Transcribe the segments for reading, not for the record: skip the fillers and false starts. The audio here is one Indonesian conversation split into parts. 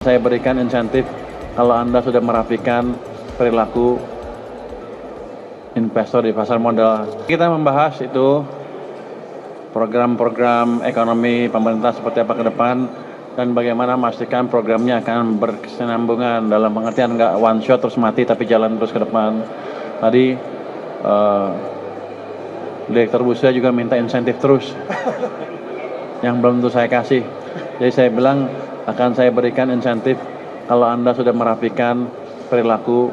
Saya berikan insentif kalau Anda sudah merapikan perilaku investor di pasar modal. Kita membahas itu program-program ekonomi pemerintah seperti apa ke depan dan bagaimana memastikan programnya akan berkesinambungan dalam pengertian nggak one shot terus mati tapi jalan terus ke depan. Tadi Direktur Bursa juga minta insentif terus yang belum tentu saya kasih. Jadi saya bilang akan saya berikan insentif kalau Anda sudah merapikan perilaku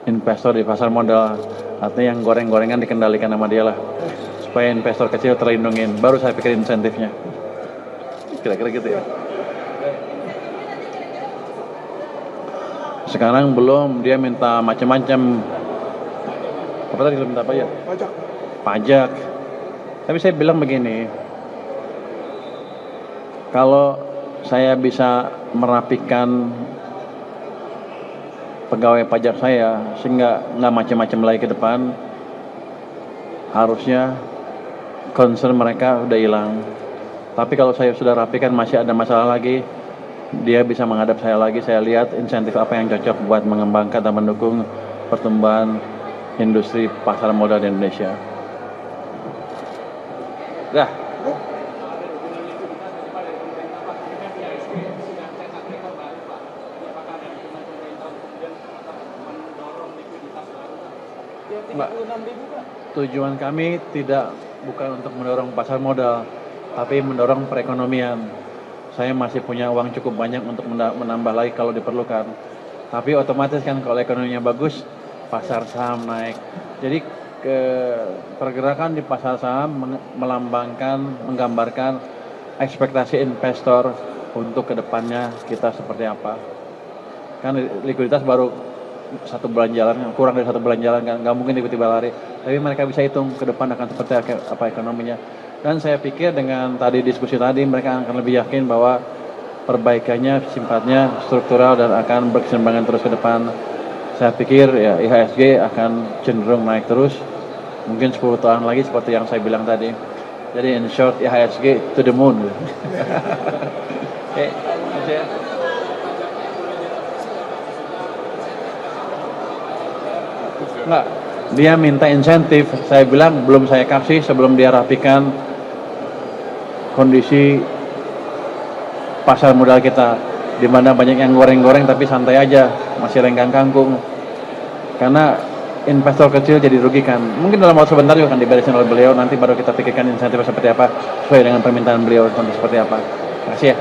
investor di pasar modal. Artinya yang goreng-gorengan dikendalikan sama dia lah. Supaya investor kecil terlindungin. Baru saya pikir insentifnya. Kira-kira gitu ya. Sekarang belum, dia minta macam-macam. Apa tadi minta apa ya? Pajak. Tapi saya bilang begini. Kalau saya bisa merapikan pegawai pajak saya sehingga nggak macam-macam lagi ke depan, harusnya concern mereka udah hilang. Tapi kalau saya sudah rapikan masih ada masalah lagi, dia bisa menghadap saya lagi. Saya lihat insentif apa yang cocok buat mengembangkan dan mendukung pertumbuhan industri pasar modal di Indonesia. Dah. Mbak, tujuan kami bukan untuk mendorong pasar modal, tapi mendorong perekonomian. Saya masih punya uang cukup banyak untuk menambah lagi kalau diperlukan. Tapi otomatis kan kalau ekonominya bagus, pasar saham naik. Jadi pergerakan di pasar saham menggambarkan ekspektasi investor untuk kedepannya kita seperti apa. Kan likuiditas baru satu bulan jalan, kurang dari satu bulan jalan, nggak mungkin tiba-tiba lari. Tapi mereka bisa hitung ke depan akan seperti apa ekonominya. Dan saya pikir dengan tadi diskusi tadi mereka akan lebih yakin bahwa perbaikannya sifatnya struktural dan akan berkesinambungan terus ke depan. Saya pikir ya IHSG akan cenderung naik terus, mungkin 10 tahun lagi seperti yang saya bilang tadi. Jadi in short IHSG to the moon. Oke, ya. Enggak, dia minta insentif. Saya bilang belum saya kasih sebelum dia rapikan kondisi pasar modal kita, di mana banyak yang goreng-goreng tapi santai aja, masih renggang kangkung. Karena investor kecil jadi rugikan. Mungkin dalam waktu sebentar juga akan diberesin oleh beliau. Nanti baru kita pikirkan insentif seperti apa sesuai dengan permintaan beliau seperti apa. Terima kasih ya.